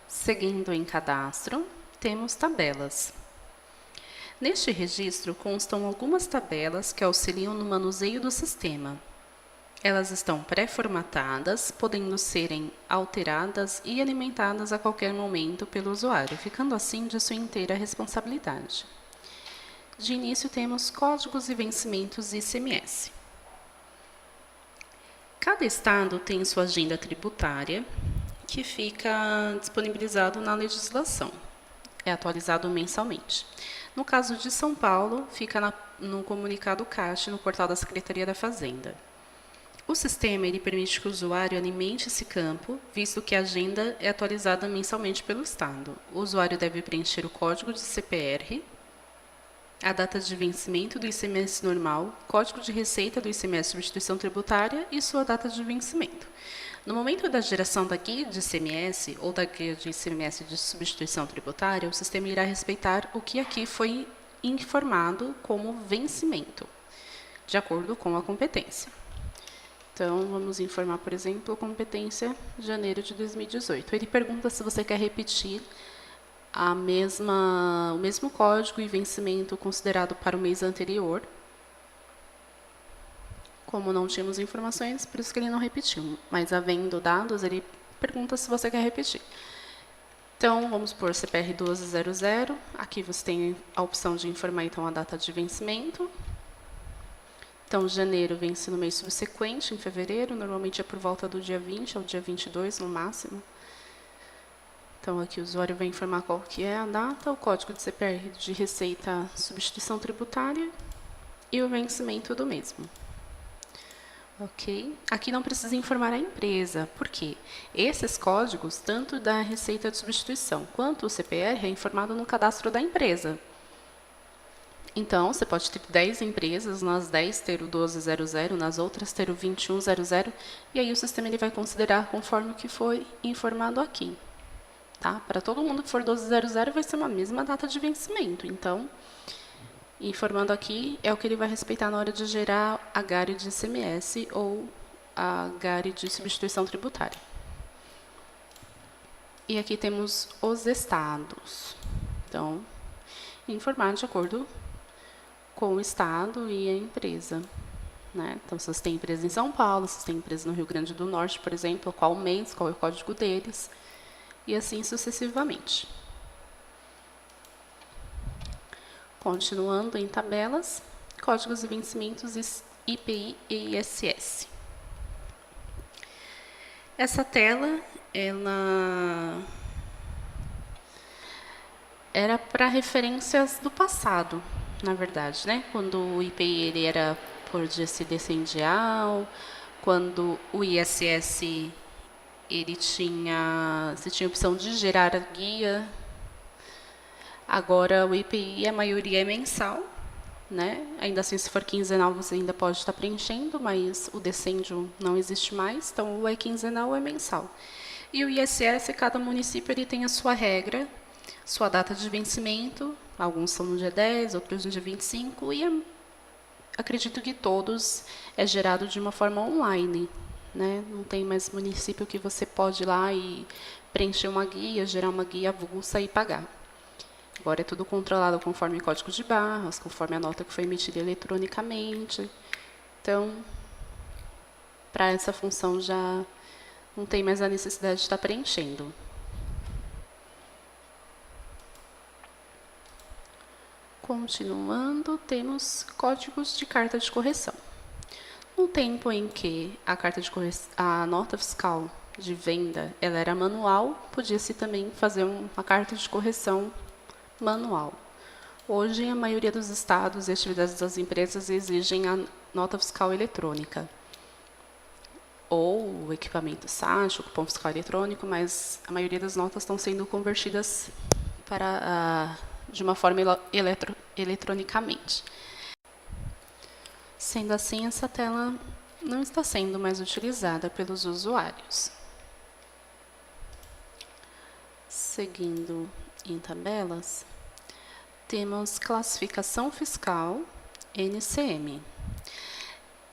Seguindo em cadastro, temos tabelas. Neste registro constam algumas tabelas que auxiliam no manuseio do sistema. Elas estão pré-formatadas, podendo serem alteradas e alimentadas a qualquer momento pelo usuário, ficando assim de sua inteira responsabilidade. De início temos códigos e vencimentos ICMS. Cada estado tem sua agenda tributária, que fica disponibilizado na legislação. É atualizado mensalmente. No caso de São Paulo, fica no comunicado CAT no portal da Secretaria da Fazenda. O sistema permite que o usuário alimente esse campo, visto que a agenda é atualizada mensalmente pelo Estado. O usuário deve preencher o código de CPR, a data de vencimento do ICMS normal, código de receita do ICMS substituição tributária e sua data de vencimento. No momento da geração da guia de ICMS ou da guia de ICMS de substituição tributária, o sistema irá respeitar o que aqui foi informado como vencimento, de acordo com a competência. Então, vamos informar, por exemplo, competência de janeiro de 2018. Ele pergunta se você quer repetir o mesmo código e vencimento considerado para o mês anterior. Como não tínhamos informações, por isso que ele não repetiu. Mas, havendo dados, ele pergunta se você quer repetir. Então, vamos por CPR 1200. Aqui você tem a opção de informar, então, a data de vencimento. Então, janeiro vence no mês subsequente, em fevereiro, normalmente é por volta do dia 20 ao dia 22, no máximo. Então, aqui o usuário vai informar qual que é a data, o código de CPR de receita substituição tributária e o vencimento do mesmo. Ok? Aqui não precisa informar a empresa, por quê? Esses códigos, tanto da receita de substituição quanto o CPR, é informado no cadastro da empresa. Então, você pode ter 10 empresas, nas 10 ter o 1200, nas outras ter o 2100, e aí o sistema vai considerar conforme o que foi informado aqui. Tá? Para todo mundo que for 1200 vai ser uma mesma data de vencimento. Então, informando aqui, é o que ele vai respeitar na hora de gerar a GARI de ICMS ou a GARI de substituição tributária. E aqui temos os estados. Então, informar de acordo com o estado e a empresa. Né? Então, se você tem empresa em São Paulo, se você tem empresa no Rio Grande do Norte, por exemplo, qual mês, qual é o código deles, e assim sucessivamente. Continuando em tabelas, códigos e vencimentos IPI e ISS. Essa tela, ela era para referências do passado, na verdade, né? Quando o IPI ele era por dia decidendial, quando o ISS ele você tinha a opção de gerar a guia. Agora o IPI, a maioria é mensal, né? Ainda assim, se for quinzenal, você ainda pode estar preenchendo, mas o decêndio não existe mais, então ou é quinzenal ou é mensal. E o ISS, cada município ele tem a sua regra, sua data de vencimento, alguns são no dia 10, outros no dia 25, e acredito que todos é gerado de uma forma online, né? Não tem mais município que você pode ir lá e preencher uma guia, gerar uma guia avulsa e pagar. Agora é tudo controlado conforme o código de barras, conforme a nota que foi emitida eletronicamente. Então, para essa função já não tem mais a necessidade de estar preenchendo. Continuando, temos códigos de carta de correção. No tempo em que a nota fiscal de venda ela era manual, podia-se também fazer uma carta de correção manual. Hoje, a maioria dos estados e atividades das empresas exigem a nota fiscal eletrônica, ou o equipamento SAT, o cupom fiscal eletrônico, mas a maioria das notas estão sendo convertidas de uma forma eletronicamente. Sendo assim, essa tela não está sendo mais utilizada pelos usuários. Seguindo em tabelas, temos classificação fiscal, NCM.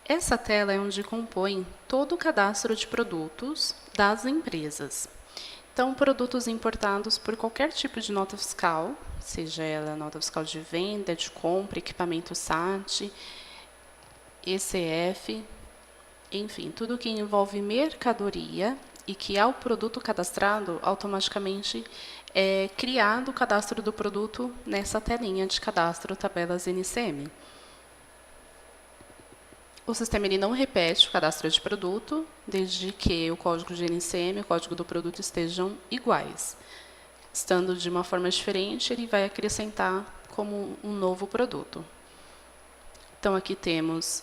Essa tela é onde compõe todo o cadastro de produtos das empresas. Então, produtos importados por qualquer tipo de nota fiscal, seja ela nota fiscal de venda, de compra, equipamento SAT, ECF, enfim, tudo que envolve mercadoria e que ao produto cadastrado, automaticamente é criado o cadastro do produto nessa telinha de cadastro tabelas NCM. O sistema ele não repete o cadastro de produto, desde que o código de NCM e o código do produto estejam iguais. Estando de uma forma diferente, ele vai acrescentar como um novo produto. Então, aqui temos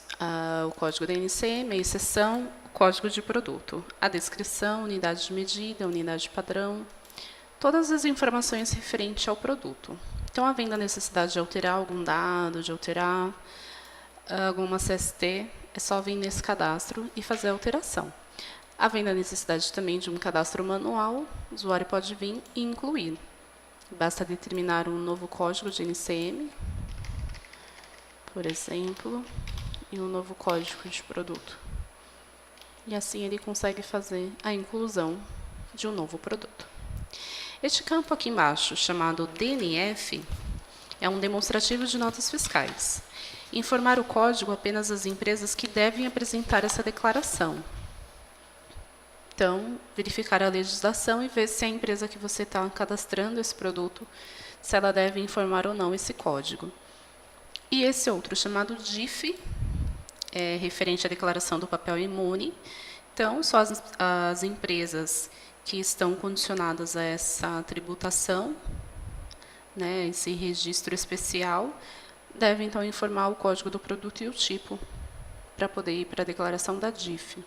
o código da NCM, a exceção, o código de produto, a descrição, unidade de medida, unidade padrão, todas as informações referentes ao produto. Então, havendo a necessidade de alterar algum dado, de alterar alguma CST, é só vir nesse cadastro e fazer a alteração. Havendo a necessidade também de um cadastro manual, o usuário pode vir e incluir. Basta determinar um novo código de NCM, por exemplo, e um novo código de produto. E assim ele consegue fazer a inclusão de um novo produto. Este campo aqui embaixo, chamado DNF, é um demonstrativo de notas fiscais. Informar o código apenas às empresas que devem apresentar essa declaração. Então, verificar a legislação e ver se a empresa que você está cadastrando esse produto, se ela deve informar ou não esse código. E esse outro, chamado DIF, é referente à declaração do papel imune. Então, só as empresas que estão condicionadas a essa tributação, né, esse registro especial, devem, então, informar o código do produto e o tipo para poder ir para a declaração da DIF.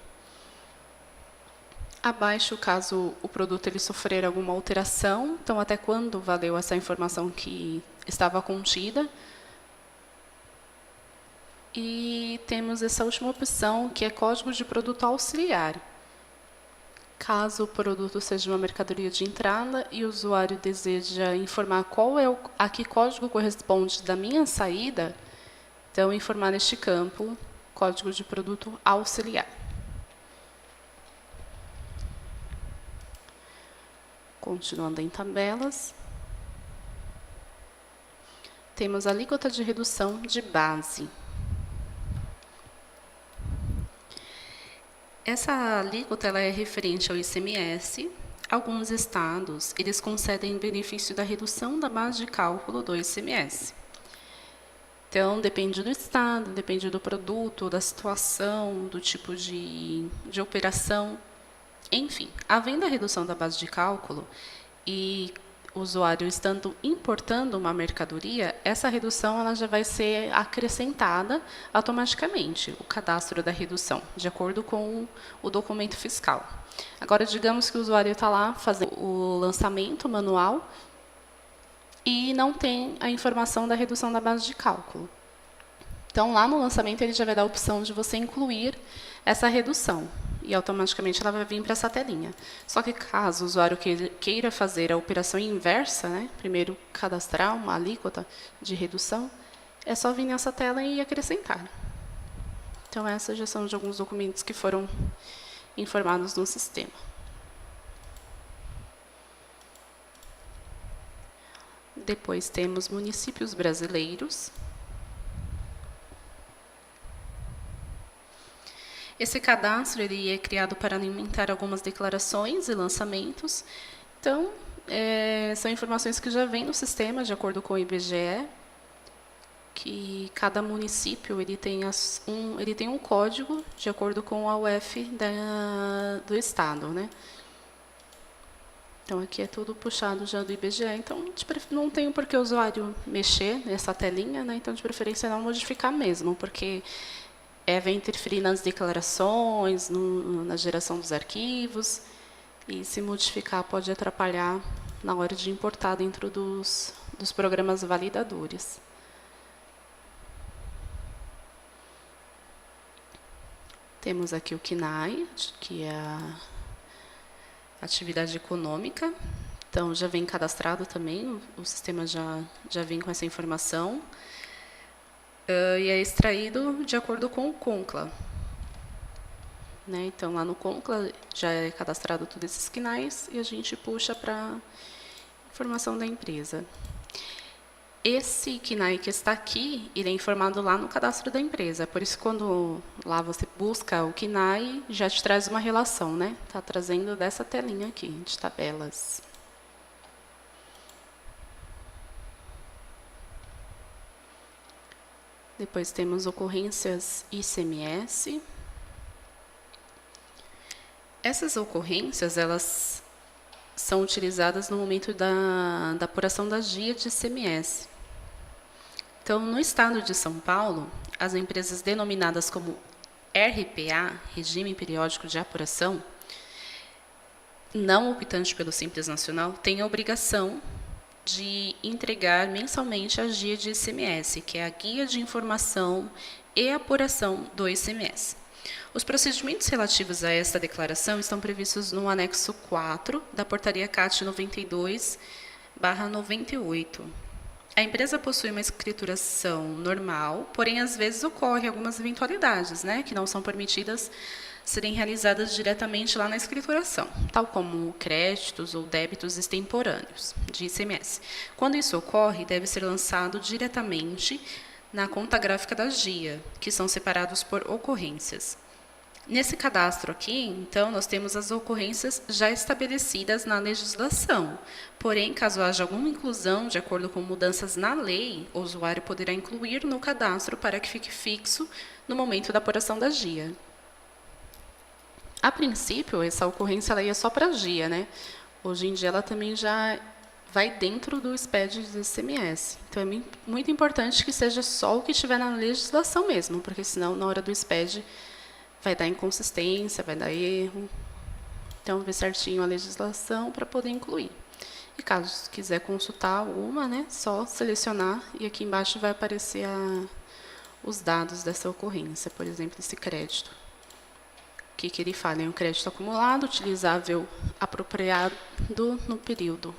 Abaixo, caso o produto ele sofrer alguma alteração, então, até quando valeu essa informação que estava contida. E temos essa última opção, que é código de produto auxiliar. Caso o produto seja uma mercadoria de entrada e o usuário deseja informar qual é a que código corresponde da minha saída, então informar neste campo código de produto auxiliar. Continuando em tabelas, temos a alíquota de redução de base. Essa alíquota ela é referente ao ICMS. Alguns estados eles concedem benefício da redução da base de cálculo do ICMS. Então, depende do estado, depende do produto, da situação, do tipo de operação. Enfim, havendo a redução da base de cálculo e o usuário estando importando uma mercadoria, essa redução ela já vai ser acrescentada automaticamente, o cadastro da redução, de acordo com o documento fiscal. Agora, digamos que o usuário está lá fazendo o lançamento manual e não tem a informação da redução da base de cálculo. Então, lá no lançamento, ele já vai dar a opção de você incluir essa redução. E automaticamente ela vai vir para essa telinha. Só que caso o usuário queira fazer a operação inversa, né, primeiro cadastrar uma alíquota de redução, é só vir nessa tela e acrescentar. Então, essas já são de alguns documentos que foram informados no sistema. Depois temos municípios brasileiros. Esse cadastro ele é criado para alimentar algumas declarações e lançamentos. Então, são informações que já vêm no sistema, de acordo com o IBGE, que cada município ele tem um código de acordo com a UF do estado, né? Então, aqui é tudo puxado já do IBGE, então não tem por que o usuário mexer nessa telinha, né? Então, de preferência, não modificar mesmo, porque vai interferir nas declarações, na geração dos arquivos, e se modificar pode atrapalhar na hora de importar dentro dos programas validadores. Temos aqui o CNAE, que é a atividade econômica. Então, já vem cadastrado também, o sistema já vem com essa informação. E é extraído de acordo com o CONCLA. né? Então, lá no Concla já é cadastrado todos esses CNAEs e a gente puxa para informação da empresa. Esse CNAE que está aqui, ele é informado lá no cadastro da empresa. Por isso, quando lá você busca o CNAE, já te traz uma relação, né? Está trazendo dessa telinha aqui, de tabelas. Depois temos ocorrências ICMS. Essas ocorrências, elas são utilizadas no momento da apuração da GIA de ICMS. Então, no estado de São Paulo, as empresas denominadas como RPA, Regime Periódico de Apuração, não optante pelo Simples Nacional, têm a obrigação de entregar mensalmente a GIA de ICMS, que é a Guia de Informação e Apuração do ICMS. Os procedimentos relativos a esta declaração estão previstos no anexo 4 da Portaria CAT 92/98. A empresa possui uma escrituração normal, porém, às vezes, ocorre algumas eventualidades, né, que não são permitidas serem realizadas diretamente lá na escrituração, tal como créditos ou débitos extemporâneos de ICMS. Quando isso ocorre, deve ser lançado diretamente na conta gráfica da GIA, que são separados por ocorrências. Nesse cadastro aqui, então, nós temos as ocorrências já estabelecidas na legislação. Porém, caso haja alguma inclusão, de acordo com mudanças na lei, o usuário poderá incluir no cadastro para que fique fixo no momento da apuração da GIA. A princípio, essa ocorrência ela ia só para a GIA, né? Hoje em dia, ela também já vai dentro do SPED do ICMS. Então, é muito importante que seja só o que estiver na legislação mesmo, porque senão, na hora do SPED, vai dar inconsistência, vai dar erro. Então, ver certinho a legislação para poder incluir. E caso quiser consultar alguma, né, só selecionar e aqui embaixo vai aparecer os dados dessa ocorrência, por exemplo, esse crédito. O que ele fala? É um crédito acumulado, utilizável apropriado no período.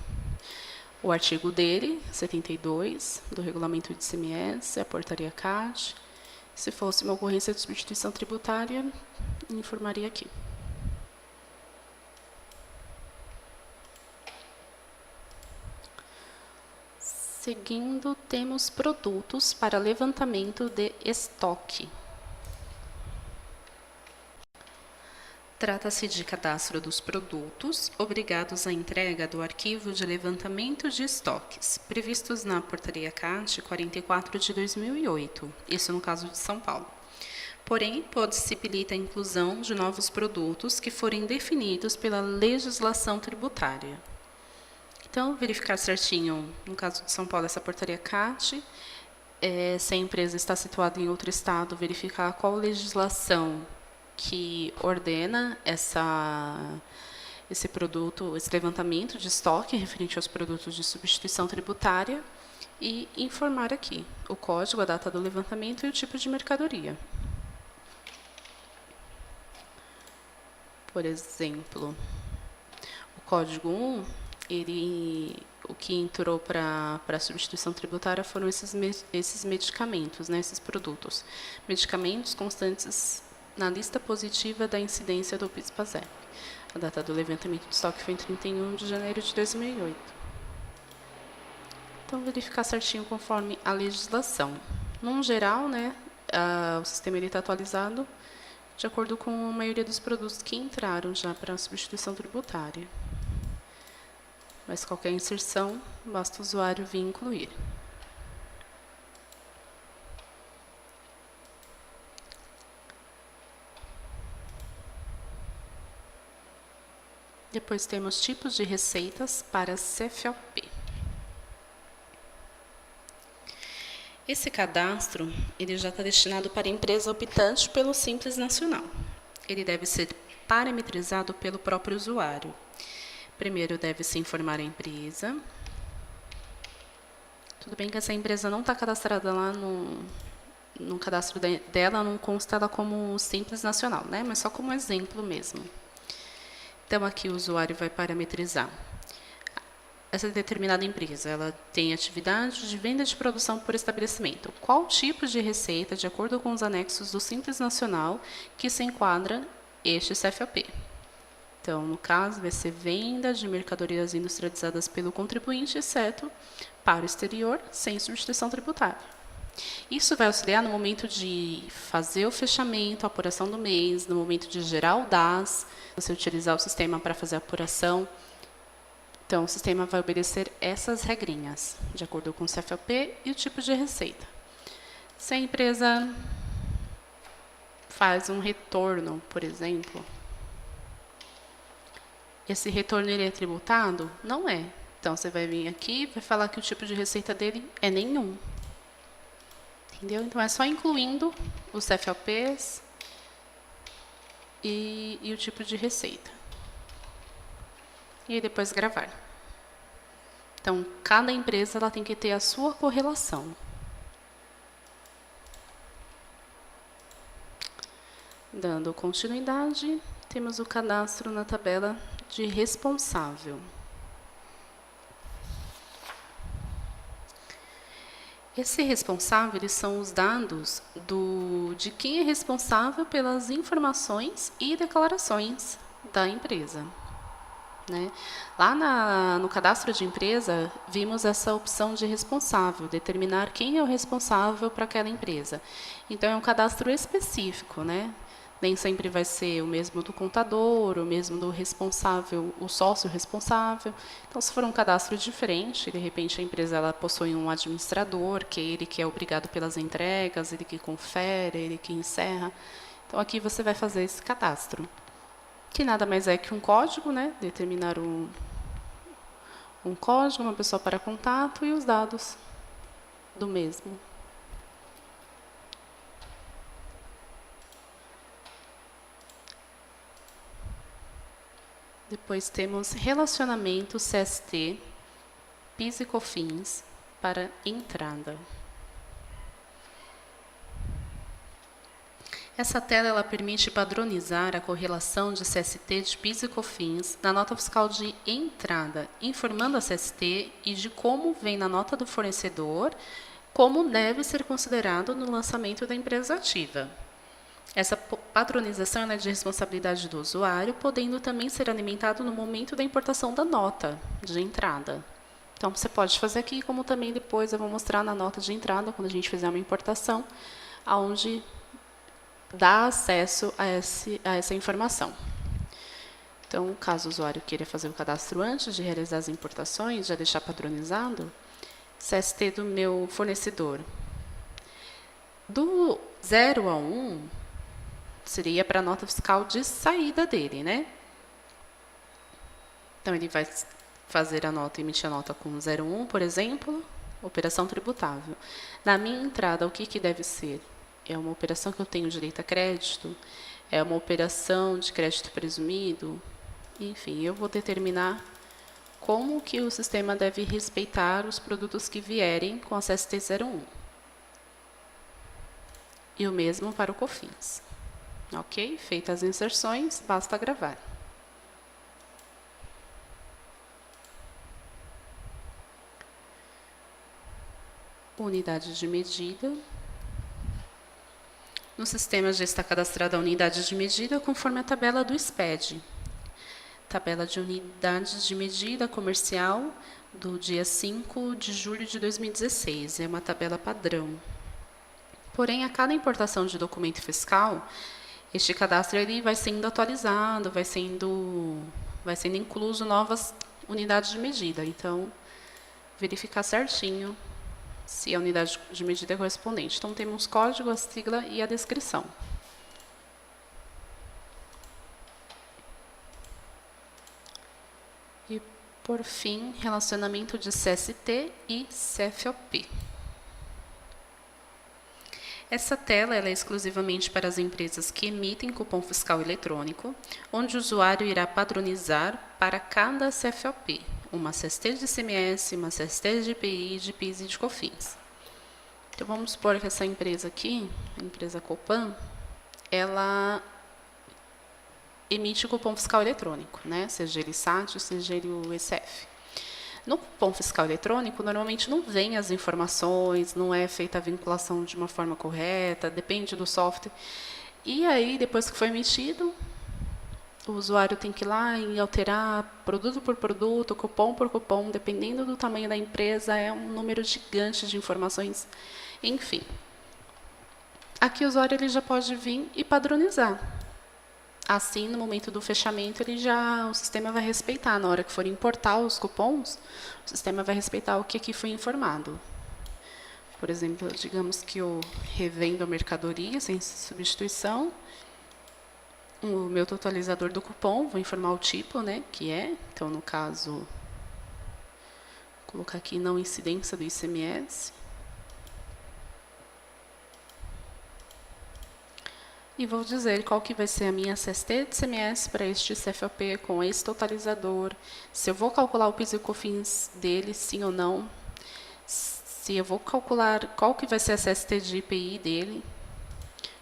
O artigo dele, 72, do Regulamento de ICMS, a Portaria CAT. Se fosse uma ocorrência de substituição tributária, informaria aqui. Seguindo, temos produtos para levantamento de estoque. Trata-se de cadastro dos produtos obrigados à entrega do arquivo de levantamento de estoques, previstos na Portaria CAT 44 de 2008, isso no caso de São Paulo. Porém, possibilita a inclusão de novos produtos que forem definidos pela legislação tributária. Então, verificar certinho, no caso de São Paulo, essa Portaria CAT, se a empresa está situada em outro estado, verificar qual legislação que ordena esse produto, esse levantamento de estoque referente aos produtos de substituição tributária e informar aqui o código, a data do levantamento e o tipo de mercadoria. Por exemplo, o código 1, o que entrou para a substituição tributária foram esses medicamentos, né, esses produtos. Medicamentos constantes na lista positiva da incidência do PIS/PASEP. A data do levantamento de estoque foi em 31 de janeiro de 2008. Então, verificar certinho conforme a legislação. Num geral, né, o sistema está atualizado de acordo com a maioria dos produtos que entraram já para a substituição tributária. Mas qualquer inserção, basta o usuário vir incluir. Depois temos tipos de receitas para CFOP. Esse cadastro ele já está destinado para empresa optante pelo Simples Nacional. Ele deve ser parametrizado pelo próprio usuário. Primeiro deve-se informar a empresa. Tudo bem que essa empresa não está cadastrada lá no cadastro dela, não consta ela como Simples Nacional, né? Mas só como exemplo mesmo. Então, aqui o usuário vai parametrizar. Essa determinada empresa, ela tem atividade de venda de produção por estabelecimento. Qual tipo de receita, de acordo com os anexos do Simples Nacional, que se enquadra este CFOP. Então, no caso, vai ser venda de mercadorias industrializadas pelo contribuinte, exceto para o exterior, sem substituição tributária. Isso vai auxiliar no momento de fazer o fechamento, a apuração do mês, no momento de gerar o DAS, você utilizar o sistema para fazer a apuração. Então, o sistema vai obedecer essas regrinhas, de acordo com o CFOP e o tipo de receita. Se a empresa faz um retorno, por exemplo, esse retorno ele é tributado? Não é. Então, você vai vir aqui e vai falar que o tipo de receita dele é nenhum. Entendeu? Então, é só incluindo os CFOPs e o tipo de receita. E depois gravar. Então, cada empresa ela tem que ter a sua correlação. Dando continuidade, temos o cadastro na tabela de responsável. Esse responsável, eles são os dados de quem é responsável pelas informações e declarações da empresa. Né? Lá no cadastro de empresa, vimos essa opção de responsável, determinar quem é o responsável para aquela empresa. Então, é um cadastro específico, né? Nem sempre vai ser o mesmo do contador, o mesmo do responsável, o sócio responsável. Então, se for um cadastro diferente, de repente a empresa ela possui um administrador, que é ele que é obrigado pelas entregas, ele que confere, ele que encerra. Então, aqui você vai fazer esse cadastro, que nada mais é que um código, né? Determinar um código, uma pessoa para contato e os dados do mesmo. Depois temos relacionamento CST, PIS e COFINS para entrada. Essa tela ela permite padronizar a correlação de CST de PIS e COFINS na nota fiscal de entrada, informando a CST e de como vem na nota do fornecedor, como deve ser considerado no lançamento da empresa ativa. Essa padronização é de responsabilidade do usuário, podendo também ser alimentado no momento da importação da nota de entrada. Então, você pode fazer aqui, como também depois eu vou mostrar na nota de entrada, quando a gente fizer uma importação, onde dá acesso a essa informação. Então, caso o usuário queira fazer o cadastro antes de realizar as importações, já deixar padronizado, CST do meu fornecedor. Do 0 a 1, seria para a nota fiscal de saída dele, né? Então, ele vai fazer a nota, emitir a nota com 01, por exemplo, operação tributável. Na minha entrada, o que deve ser? É uma operação que eu tenho direito a crédito? É uma operação de crédito presumido? Enfim, eu vou determinar como que o sistema deve respeitar os produtos que vierem com a CST 01. E o mesmo para o COFINS. Ok? Feitas as inserções, basta gravar. Unidade de medida. No sistema já está cadastrada a unidade de medida conforme a tabela do SPED. Tabela de unidades de medida comercial do dia 5 de julho de 2016. É uma tabela padrão. Porém, a cada importação de documento fiscal, este cadastro ele vai sendo atualizado, vai sendo incluso novas unidades de medida. Então, verificar certinho se a unidade de medida é correspondente. Então, temos código, a sigla e a descrição. E, por fim, relacionamento de CST e CFOP. Essa tela ela é exclusivamente para as empresas que emitem cupom fiscal eletrônico, onde o usuário irá padronizar para cada CFOP, uma CST de ICMS, uma CST de IPI, de PIS e de COFINS. Então, vamos supor que essa empresa aqui, a empresa Copan, ela emite o cupom fiscal eletrônico, né? Seja ele SAT, seja ele o ECF. No cupom fiscal eletrônico, normalmente não vem as informações, não é feita a vinculação de uma forma correta, depende do software. E aí, depois que foi emitido, o usuário tem que ir lá e alterar produto por produto, cupom por cupom, dependendo do tamanho da empresa, é um número gigante de informações, enfim. Aqui o usuário ele já pode vir e padronizar. Assim, no momento do fechamento, o sistema vai respeitar. Na hora que for importar os cupons, o sistema vai respeitar o que aqui foi informado. Por exemplo, digamos que eu revendo a mercadoria sem substituição. O meu totalizador do cupom, vou informar o tipo, né, que é. Então, no caso, vou colocar aqui não incidência do ICMS. E vou dizer qual que vai ser a minha CST de ICMS para este CFOP com esse totalizador. Se eu vou calcular o PIS e o COFINS dele, sim ou não. Se eu vou calcular qual que vai ser a CST de IPI dele.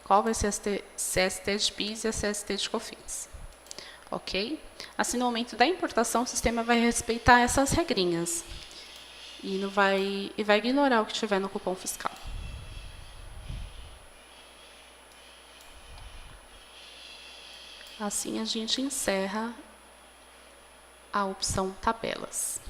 Qual vai ser a CST de PIS e a CST de COFINS. Ok? Assim, no momento da importação, o sistema vai respeitar essas regrinhas. E vai ignorar o que tiver no cupom fiscal. Assim, a gente encerra a opção tabelas.